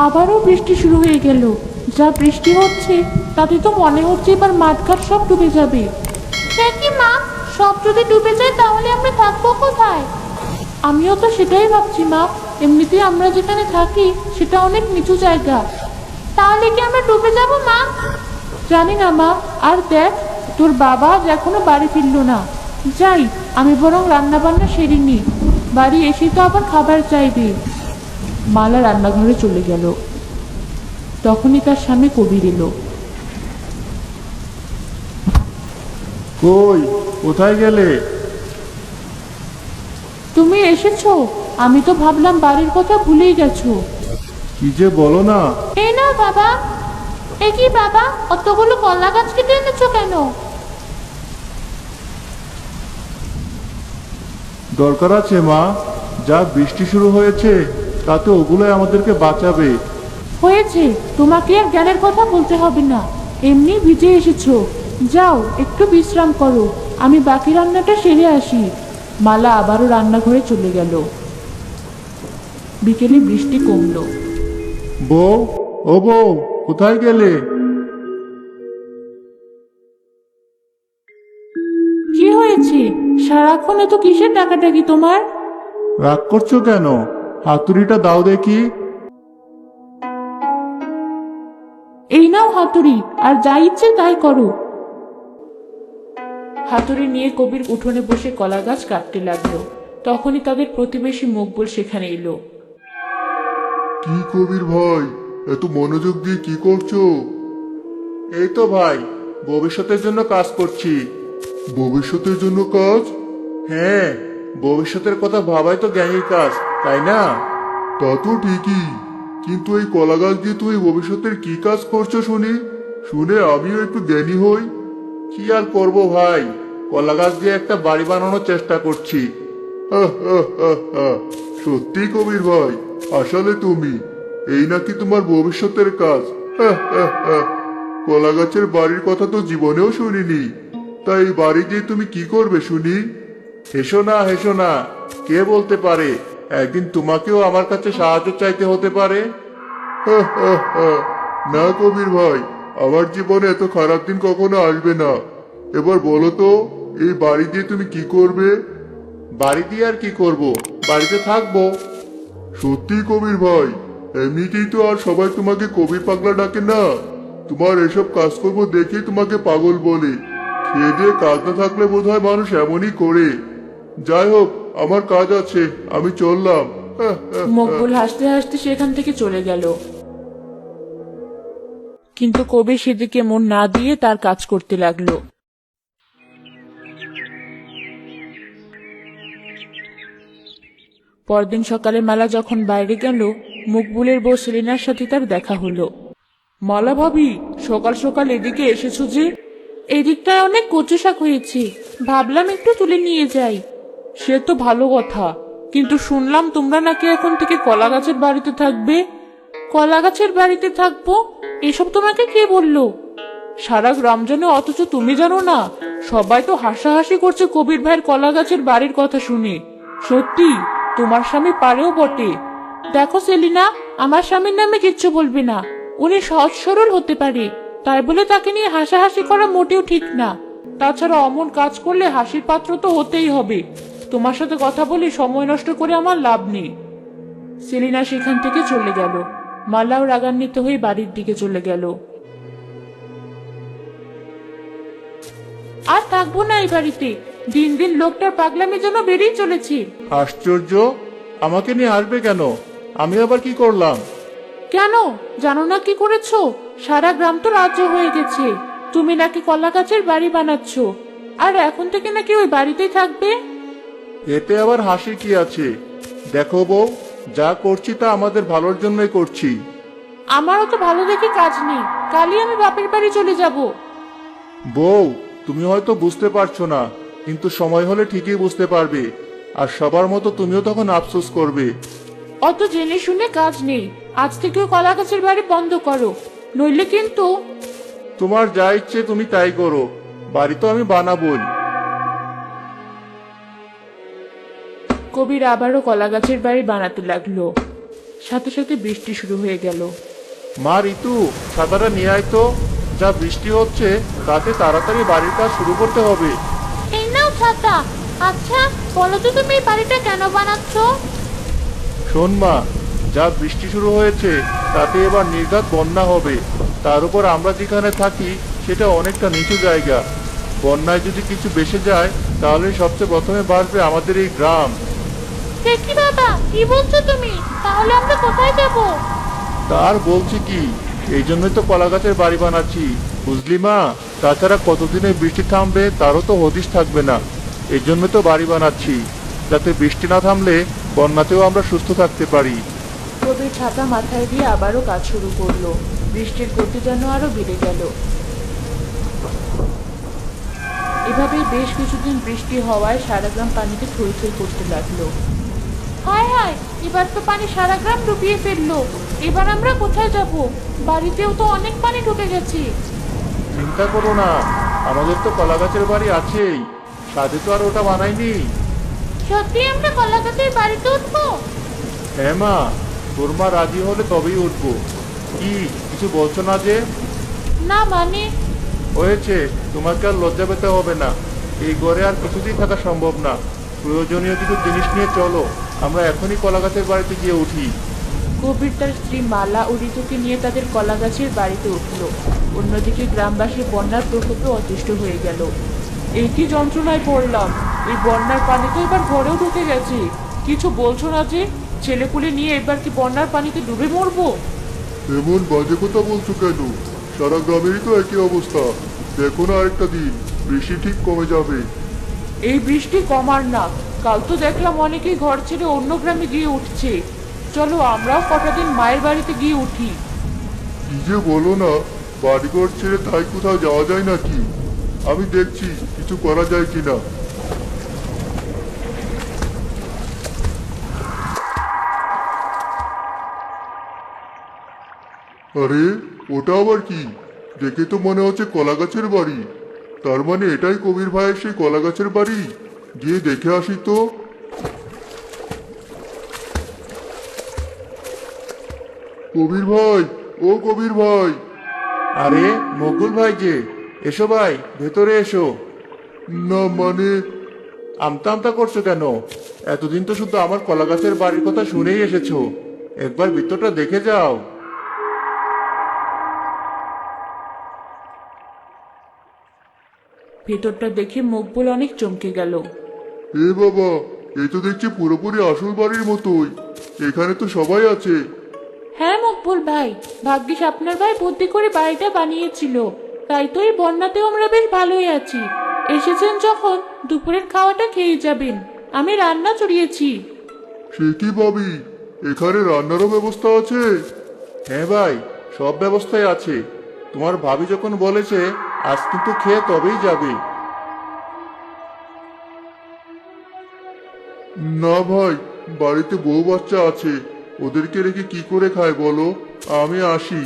আবারও বৃষ্টি শুরু হয়ে গেল। যা বৃষ্টি হচ্ছে তাতে তো মনে হচ্ছে এবার মাঠঘাট সব ডুবে যাবে। সে কি মা, সব যদি ডুবে যায় তাহলে আমরা থাকবো কোথায়? আমিও তো সেটাই ভাবছি মা। এমনিতেই আমরা যেখানে থাকি সেটা অনেক নিচু জায়গা। তাহলে কি আমরা ডুবে যাব মা? জানি না মা। আর দেখ, তোর বাবা আজ এখনো বাড়ি ফিরলো না। যাই, আমি বরং রান্না বান্না সেরে নি। বাড়ি এসে তো আবার খাবার চাইবে। মালা রান্নাঘরে চলে গেল। তখনই তার সামনে কবির এলো। কই, কোথায় গেলে? তুমি এসেছো? আমি তো ভাবলাম বাড়ির কথা ভুলেই গেছো। কি যে বলো না। এই নাও বাবা। এ কি বাবা, অতগুলো কলা গাছ কেটে এনেছো কেন? দরকার আছে মা, যা বৃষ্টি শুরু হয়েছে তাতে ওগুলোই আমাদেরকে বাঁচাবে। হয়েছে, তোমাকে আর জ্ঞানের কথা বলতে হবে না। এমনি ভিজে এসেছো। যাও একটু বিশ্রাম করো, আমি বাকি রান্নাটা সেরে আসি। মালা আবারও রান্নাঘরে চলে গেল। বিকেলে বৃষ্টি কমলো। বউ, ও বউ, কোথায় গেলে? কি হয়েছে? সারাক্ষণ এত কিসের ডাকাডাকি তোমার? রাগ করছো কেন? হাতুড়িটা দাও দেখি। এই নাও হাতুড়ি, আর যা ইচ্ছে তাই করো। হাতুড়ি নিয়ে কবির উঠোনে বসে কলা গাছ কাটতে লাগলো। তখনই তাদের প্রতিবেশী মকবুল সেখানে এলো। কি কবির ভাই, এত মনোযোগ দিয়ে কি করছো? এই তো ভাই, ভবিষ্যতের জন্য কাজ করছি। ভবিষ্যতের জন্য কাজ? হ্যাঁ, ভবিষ্যতের কথা ভাবাই তো জ্ঞানীর কাজ, তাই না? তা তো ঠিকই, কিন্তু এই কলা গাছ দিয়ে তুমি ভবিষ্যতের কি কাজ করছো শুনি? শুনে আমিও একটু জ্ঞানী হই। কি আর করব ভাই, কলা গাছ দিয়ে একটা বাড়ি বানানোর চেষ্টা করছি। আহ, আহ, আহ, আহ। সত্যি কবির ভাই, আসলে তুমি এই নাকি তোমার ভবিষ্যতের কাজ? আহ, আহ, আহ। কলা গাছের বাড়ির কথা তো জীবনেও শুনিনি। তাই এই বাড়ি দিয়ে তুমি কি করবে শুনি? হেসো না, হেসো না। কে বলতে পারে একদিন তোমাকেও আমার কাছে সাহায্য চাইতে হতে পারে। আহ, আহ, আহ। না কবির ভাই, আমার জীবনে এত খারাপ দিন কখনো আসবে না। এবার বলো তো, এই বাড়ি দিয়ে তুমি কি করবে? বাড়ি দিয়ে আর কি করব, বাড়িতে থাকবো। সত্যি কবির ভাই, এমনিতেই তো আর সবাই তোমাকে কবির পাগলা ডাকে না। তোমার এসব কাজকর্ম দেখেই তোমাকে পাগল বলে। খেয়ে দিয়ে কাজ না থাকলে বোধহয় মানুষ এমনই করে। যাই হোক, আমার কাজ আছে, আমি চললাম। মকবুল হাসতে হাসতে সেখান থেকে চলে গেল। কিন্তু কবির সেদিকে মন না দিয়ে তার কাজ করতে লাগলো। পরদিন সকালে মালা যখন বাইরে গেল, মকবুলের বউ সেলিনার সাথে তার দেখা হলো। মালা ভাবি, সকাল সকাল এদিকে এসেছো যে? এদিকটায় অনেক কচু শাক হয়েছে, ভাবলাম একটু তুলে নিয়ে যাই। সে তো ভালো কথা, কিন্তু শুনলাম তোমরা নাকি এখন থেকে কলা গাছের বাড়িতে থাকবে। কলা গাছের বাড়িতে থাকবো? এসব তোমাকে কে বললো? সারা গ্রাম জানে অথচ তুমি জানো না? সবাই তো হাসাহাসি করছে কবির ভাইয়ের কলা গাছের বাড়ির কথা শুনে। সত্যি, তোমার স্বামী পারেও বটে। দেখো সেলিনা, আমার স্বামীর নামে কিচ্ছু বলবে না। উনি সহজ সরল হতে পারে, তাই বলে তাকে নিয়ে হাসাহাসি করা মোটেও ঠিক না। তাছাড়া অমন কাজ করলে হাসির পাত্র তো হতেই হবে। তোমার সাথে কথা বলে সময় নষ্ট করে আমার লাভ নেই। সেলিনা সেখান থেকে চলে গেল। মালাও রাগান্বিত হয়ে বাড়ির দিকে চলে গেল। আর থাকবো না এই বাড়িতে। দিন দিন লোকটার পাগলামি যেন বেড়েই চলেছে। আশ্চর্য, আমাকে নিয়ে আসবে কেন? আমি আবার কি করলাম? কেন, জানো না কি করেছো? সারা গ্রাম তো রাজ্য হয়ে গেছে। তুমি নাকি কলা গাছের বাড়ি বানাচ্ছ, আর এখন থেকে নাকি ওই বাড়িতেই থাকবে। এতে আবার হাসি কি আছে? দেখো বউ, যা করছি তা আমাদের ভালোর জন্যই করছি। আমারও তো ভালো দেখে কাজ নেই, কালই আমি বাপের বাড়ি চলে যাব। বউ, তুমি হয়তো বুঝতে পারছো না, কিন্তু সময় হলে ঠিকই বুঝতে পারবে। আর সবার মতো তুমিও তখন আফসোস করবে। অত জেনে শুনে কাজ নেই। আজ থেকে ওই কলা গাছের বাড়ি বন্ধ করো, নইলে কিন্তু। তোমার যা ইচ্ছে তুমি তাই করো, বাড়ি তো আমি বানাবোই। কবির আবারও কলা গাছের বাড়ি বানাতে লাগলো। সাথে সাথে বৃষ্টি শুরু হয়ে গেল। মা ঋতু, ছাতাটা নিয়ে আয় তো। যা বৃষ্টি হচ্ছে তাতে তাড়াতাড়ি বাড়ির কাজ শুরু করতে হবে। এই নাও ছাতা। আচ্ছা, বলো তো তুমি এই বাড়িটা কেন বানাচ্ছ? শোন মা, যা বৃষ্টি শুরু হয়েছে তাতে এবার নির্ঘাত বন্যা হবে। তার উপর আমরা যেখানে থাকি সেটা অনেকটা নিচু জায়গা। বন্যায় যদি কিছু ভেসে যায় তাহলে সবচেয়ে প্রথমে বাঁচবে আমাদের এই গ্রাম। সে কি বাবা, কি বলছো তুমি? তাহলে আমরা কোথায় যাব? তার বলছি কি, এই জন্যই তো কলা গাছের বাড়ি বানাচ্ছি, বুঝলি মা। তাছাড়া কতদিনে বৃষ্টি থামবে তারও তো হদিশ থাকবে না। এই জন্য তো বাড়ি বানাচ্ছি, যাতে বৃষ্টি না থামলে বন্যাতেও আমরা সুস্থ থাকতে পারি। কবির ছাতা মাথায় দিয়ে আবারও কাজ শুরু করলো। বৃষ্টির গতি যেন আরো বেড়ে গেল। এভাবে বেশ কিছুদিন বৃষ্টি হওয়ায় সারা গ্রাম পানিতে থই থই করতে লাগলো। হায় হায়, এবার তো পানি সারা গ্রাম ডুবিয়ে ফেললো। এবার আমরা কোথায় যাব? বাড়িতেও তো অনেক পানি ঢুকে গেছে। চিন্তা করো না, আমাদের তো কলা গাছের বাড়ি আছেই। সাথে তো আর ওটা বানাইনি। সত্যি আমরা কলা গাছের বাড়িতে উঠবো? হ্যাঁ মা, তোর মা রাজি হলে তবেই উঠবো। কি কিছু বলছো না যে? না মানে? হয়েছে, তোমাকে আর লজ্জা পেতে হবে না। এই ঘরে আর কিছুতেই থাকা সম্ভব না। প্রয়োজনীয় কিছু জিনিস নিয়ে চলো, আমরা এখনই কলা গাছের বাড়িতে গিয়ে উঠি। কবির তার স্ত্রী মালা ও ঋতুকে নিয়ে তাদের কলা গাছের বাড়িতে উঠল। অন্যদিকে গ্রামবাসী বন্যার প্রকোপে অতিষ্ঠ হয়ে গেল। এই কি যন্ত্রণায় পড়লাম! এই বন্যার পানি তো এবার ঘরেও ঢুকে গেছে। কিছু বলছো না যে? ছেলেপুলে নিয়ে এবার কি বন্যার পানিতে ডুবে মরবো? এমন বাজে কথা বলছো কেন? সারা গ্রামেরই তো একই অবস্থা। দেখো না, আরেকটা দিন বৃষ্টি ঠিক কমে যাবে। এই বৃষ্টি কমার না। কাল তো দেখলাম অনেকেই ঘর ছেড়ে অন্য গ্রামে গিয়ে উঠছে। চলো আমরাও কটা দিন মায়ের বাড়িতে গিয়ে উঠি। কি যে বলো না, বাড়িঘর ছেড়ে তাই কোথাও যাওয়া যায় নাকি? আমি দেখছি কিছু করা যায় কিনা। আরে, ওটা আবার কি? দেখে তো মনে হচ্ছে কলা গাছের বাড়ি। তার মানে এটাই কবির ভাইয়ের সেই কলা গাছের বাড়ি। গিয়ে দেখে আসি তো। কবির ভাই, ও কবির ভাই! আরে মকবুল ভাই যে, এসো ভাই, ভেতরে এসো। না মানে, আমতা আমতা করছো কেন? এতদিন তো শুধু আমার কলা গাছের বাড়ির কথা শুনেই এসেছো। একবার ভিতরটা দেখে যাও। ভেতরটা দেখে মকবুল অনেক চমকে গেল। এ বাবা, এই তো দেখছি পুরোপুরি আসল বাড়ির মতোই। এখানে তো সবাই আছে। হ্যাঁ মকবুল ভাই, ভাগ্যিস আপনার ভাই বুদ্ধি করে বাড়িটা বানিয়েছিল। তাই তো এই বন্যাতেও আমরা বেশ ভালোই আছি। এসেছেন যখন দুপুরের খাওয়াটা খেয়ে যাবেন। আমি রান্না চড়িয়েছি। সে কি ভাবি, এখানে রান্নারও ব্যবস্থা আছে? হ্যাঁ ভাই, সব ব্যবস্থাই আছে। তোমার ভাবি যখন বলেছে আজ কিন্তু খেয়ে তবেই যাবে। না ভাই, বাড়িতে বউ বাচ্চা আছে, ওদেরকে রেখে কি করে খায় বলো? আমি আসি।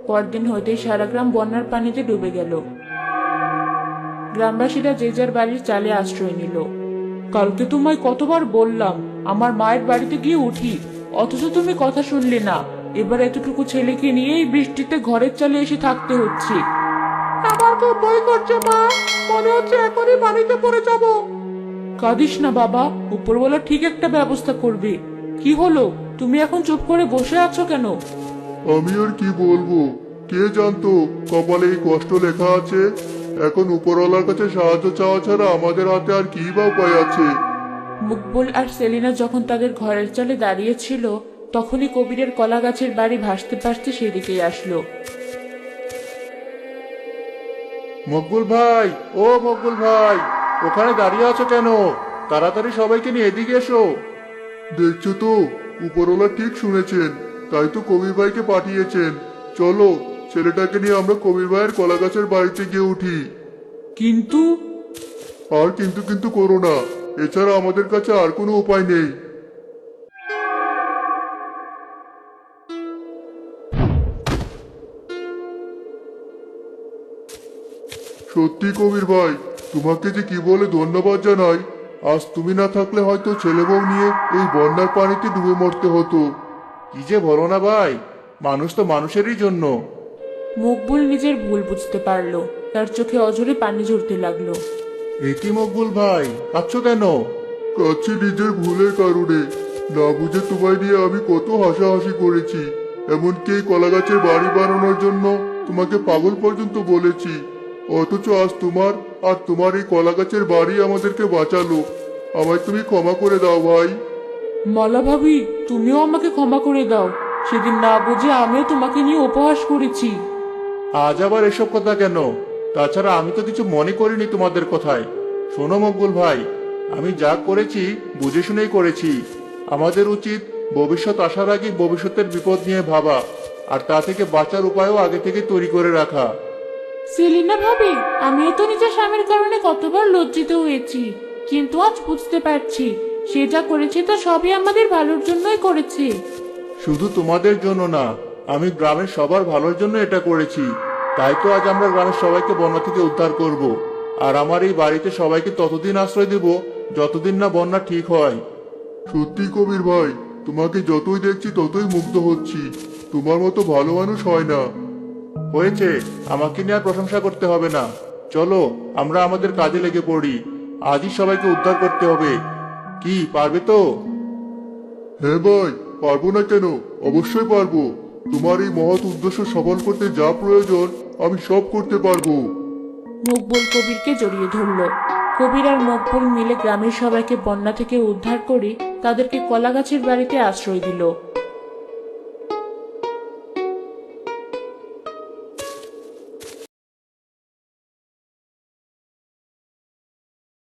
পরদিন হতেই সারা গ্রাম বন্যার পানিতে ডুবে গেল। গ্রামবাসীরা যে যার বাড়ির চালে আশ্রয় নিল। কালকে তোমায় কতবার বললাম আমার মায়ের বাড়িতে গিয়ে উঠি, অথচ তুমি কথা শুনলে না। এবার এতটুকু ছেলেকে নিয়ে এই বৃষ্টিতে ঘরের চালে এসে থাকতে হচ্ছে। আমার তো ভয় করছে মা, মনে হচ্ছে এখনই পানিতে পড়ে যাব। কাঁদিস না বাবা, উপরওয়ালা ঠিক একটা ব্যবস্থা করবে। কি হলো, তুমি এখন চুপ করে বসে আছো কেন? আমি আর কি বলবো, কে জানতো কপালে এই কষ্ট লেখা আছে। এখন উপরওয়ালার কাছে সাহায্য চাওয়া ছাড়া আমাদের হাতে আর কি বা উপায় আছে। মকবুল আর সেলিনা যখন তাদের ঘরের চালে দাঁড়িয়েছিল, তখনই কবিরের কলা গাছের বাড়ি ভাসতে ভাসতে সেদিকেই আসলো। মকবুল ভাই, ও মকবুল ভাই, ওখানে দাঁড়িয়ে আছো কেন? তাড়াতাড়ি সবাইকে নিয়ে এদিকে এসো। দেখছো তো, উপরওয়ালা ঠিক শুনেছেন, তাই তো কবির ভাইকে পাঠিয়েছেন। চলো, ছেলেটাকে নিয়ে আমরা কবির ভাইয়ের কলা গাছের বাড়িতে গিয়ে উঠি। কিন্তু আর কিন্তু কিন্তু করো না, এছাড়া আমাদের কাছে আর কোনো উপায় নেই। সত্যি কবির ভাই, তোমাকে যে কি বলে ধন্যবাদ জানাই। আজ তুমি না থাকলে হয়তো ছেলে বউ নিয়ে এই বন্যার পানিতে ডুবে মরতে হতো। কি যে বলো না ভাই, মানুষ তো মানুষেরই জন্য। মকবুল নিজের ভুল বুঝতে পারলো, তার চোখে অঝরে পানি ঝরতে লাগলো। একি মকবুল ভাই, কাঁদছো কেন? কাঁদছি নিজের ভুলের কারণে। না বুঝে তোমায় নিয়ে আমি কত হাসাহাসি করেছি, এমনকি এই কলা গাছের বাড়ি বানানোর জন্য তোমাকে পাগল পর্যন্ত বলেছি। অথচ আজ তোমার আর তোমার এই কলা গাছের বাড়ি আমাদেরকে বাঁচালো। আমায় তুমি ক্ষমা করে দাও ভাই। মালা ভাবি, তুমিও আমাকে ক্ষমা করে দাও। সেদিন না বুঝে আমিও তোমাকে নিয়ে উপহাস করেছি। আজ আবার এসব কথা কেন? তাছাড়া আমি তো কিছু মনে করিনি তোমাদের কথায়। শোনো মকবুল ভাই, আমি যা করেছি বুঝে শুনেই করেছি। আমাদের উচিত ভবিষ্যৎ আসার আগে ভবিষ্যতের বিপদ নিয়ে ভাবা, আর তা থেকে বাঁচার উপায়ও আগে থেকে তৈরি করে রাখা। সেলিনা ভাবি, আমিও তো নিজের স্বামীর কারণে কতবার লজ্জিত হয়েছি, কিন্তু আজ বুঝতে পারছি সে যা করেছে তা সবই আমাদের ভালোর জন্যই করেছে। শুধু তোমাদের জন্য না, আমি গ্রামের সবার ভালোর জন্য এটা করেছি। তাই তো আজ আমরা গ্রামের সবাইকে বন্যা থেকে উদ্ধার করব। আর আমার এই বাড়িতে সবাইকে ততদিন আশ্রয় দেব যতদিন না বন্যা ঠিক হয়। সত্যি কবির ভাই, তোমাকে যতই দেখছি ততই মুগ্ধ হচ্ছি। তোমার মতো ভালো মানুষ হয় না। হয়েছে, আমাকে নিয়ে আর প্রশংসা করতে হবে না। চলো আমরা আমাদের কাজে লেগে পড়ি। আজই সবাইকে উদ্ধার করতে হবে। কি পারবে তো? হ্যাঁ ভাই, পারবো না কেন? অবশ্যই পারবো। তোমার এই মহৎ উদ্দেশ্য সফল করতে যা প্রয়োজন আমি সব করতে পারবো। মকবুল কবিরকে জড়িয়ে ধরলো। কবির আর মকবুল মিলে গ্রামের সবাইকে বন্যা থেকে উদ্ধার করে তাদেরকে কলা গাছের বাড়িতে আশ্রয় দিল।